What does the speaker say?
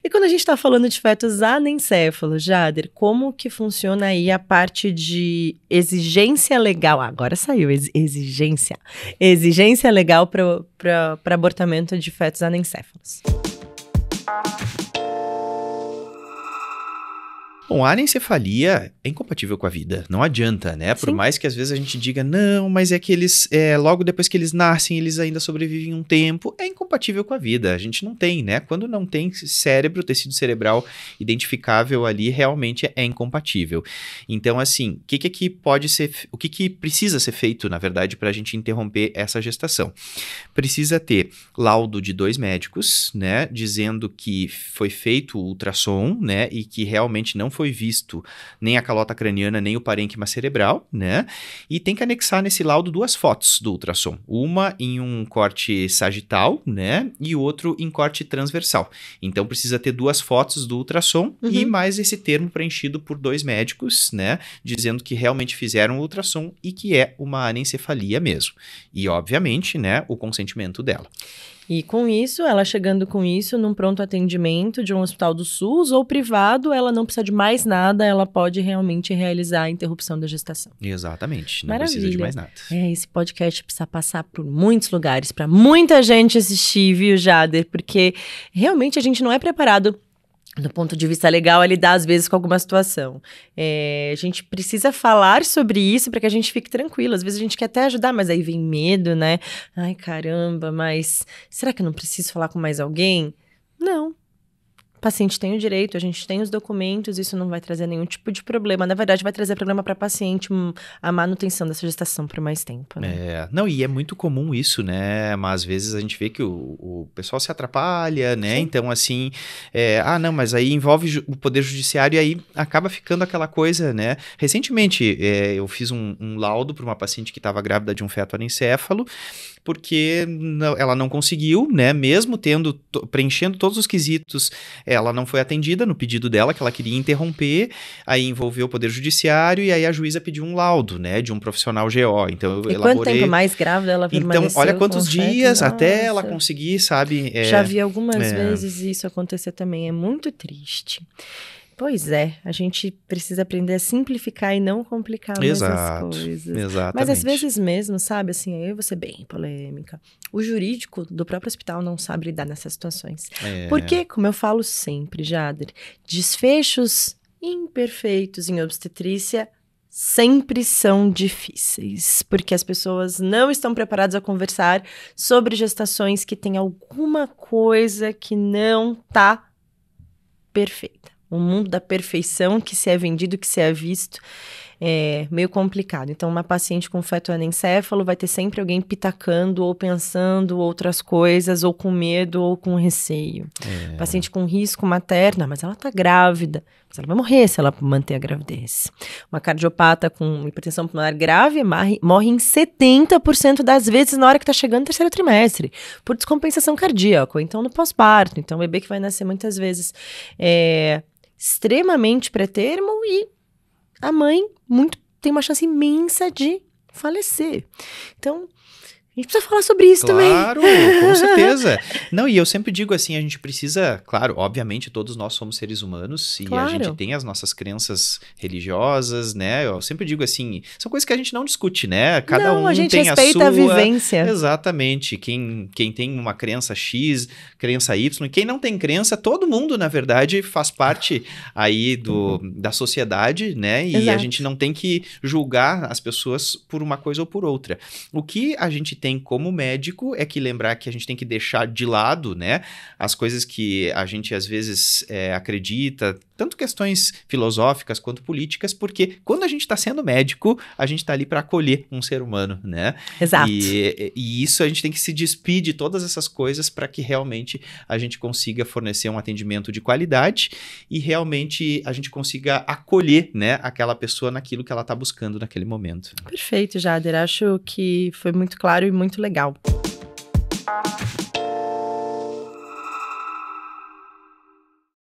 E quando a gente está falando de fetos anencéfalos, Jader, como que funciona aí a parte de exigência legal? Agora saiu, exigência. Exigência legal para abortamento de fetos anencéfalos. Bom, a anencefalia é incompatível com a vida, não adianta, né? Por Sim. mais que às vezes a gente diga, não, mas é que eles, logo depois que eles nascem, eles ainda sobrevivem um tempo, é incompatível com a vida, a gente não tem, né? Quando não tem cérebro, tecido cerebral identificável ali, realmente é incompatível. Então, assim, o que precisa ser feito, na verdade, para a gente interromper essa gestação? Precisa ter laudo de 2 médicos, né, dizendo que foi feito o ultrassom, né, e que realmente não foi visto nem a calota craniana, nem o parênquima cerebral, né, e tem que anexar nesse laudo 2 fotos do ultrassom, uma em um corte sagital, né, e o outro em corte transversal. Então precisa ter 2 fotos do ultrassom e mais esse termo preenchido por 2 médicos, né, dizendo que realmente fizeram o ultrassom e que é uma anencefalia mesmo. E obviamente, né, o consentimento dela. E com isso, ela chegando com isso num pronto atendimento de um hospital do SUS ou privado, ela não precisa de mais nada, ela pode realmente realizar a interrupção da gestação. Exatamente, não Maravilha. precisa de mais nada. Esse podcast precisa passar por muitos lugares, para muita gente assistir, viu, Jader? Porque realmente a gente não é preparado do ponto de vista legal, a lidar às vezes com alguma situação. A gente precisa falar sobre isso para que a gente fique tranquilo. Às vezes a gente quer até ajudar, mas aí vem medo, né? Ai, caramba, mas será que eu não preciso falar com mais alguém? Não. O paciente tem o direito, a gente tem os documentos, isso não vai trazer nenhum tipo de problema. Na verdade, vai trazer problema para a paciente, a manutenção dessa gestação por mais tempo, né? Não, e é muito comum isso, né? Mas às vezes a gente vê que o pessoal se atrapalha, né? Sim. Então, assim, não, mas aí envolve o Poder Judiciário e aí acaba ficando aquela coisa, né? Recentemente, eu fiz um laudo para uma paciente que estava grávida de um feto anencéfalo, porque ela não conseguiu, né? Mesmo preenchendo todos os quesitos, ela não foi atendida no pedido dela, que ela queria interromper, aí envolveu o Poder Judiciário e aí a juíza pediu um laudo, né? De um profissional GO. Então eu elaborei... quanto tempo mais grávida ela permaneceu? Então, olha quantos dias feto? até ela conseguir, sabe? Já vi algumas vezes isso acontecer também, é muito triste. Pois é, a gente precisa aprender a simplificar e não complicar mais as coisas. Exatamente. Mas às vezes mesmo, sabe, assim, eu vou ser bem polêmica. O jurídico do próprio hospital não sabe lidar nessas situações. Porque, como eu falo sempre, Jader, desfechos imperfeitos em obstetrícia sempre são difíceis, porque as pessoas não estão preparadas a conversar sobre gestações que tem alguma coisa que não tá perfeita. O mundo da perfeição que se é vendido, que se é visto, é meio complicado. Então, uma paciente com feto anencéfalo vai ter sempre alguém pitacando ou pensando outras coisas, ou com medo, ou com receio. Paciente com risco materno, mas ela tá grávida, mas ela vai morrer se ela manter a gravidez. Uma cardiopata com hipertensão pulmonar grave morre em 70% das vezes na hora que tá chegando o 3º trimestre, por descompensação cardíaca, ou então no pós-parto. Então, o bebê que vai nascer muitas vezes extremamente pré-termo e a mãe tem uma chance imensa de falecer. Então, a gente precisa falar sobre isso também. Claro, com certeza. Não, e eu sempre digo assim, a gente precisa, claro, obviamente todos nós somos seres humanos e a gente tem as nossas crenças religiosas, né? Eu sempre digo assim, são coisas que a gente não discute, né? Cada um a gente tem respeita a vivência. Exatamente. Quem tem uma crença X, crença Y, quem não tem crença, todo mundo, na verdade, faz parte aí da sociedade, né? E a gente não tem que julgar as pessoas por uma coisa ou por outra. O que a gente tem como médico é que lembrar que a gente tem que deixar de lado, né, as coisas que a gente às vezes acredita, tanto questões filosóficas quanto políticas, porque quando a gente está sendo médico, a gente está ali para acolher um ser humano, né? Exato. E isso a gente tem que se despir de todas essas coisas para que realmente a gente consiga fornecer um atendimento de qualidade e realmente a gente consiga acolher, né, aquela pessoa naquilo que ela está buscando naquele momento. Perfeito, Jader. Acho que foi muito claro e muito legal.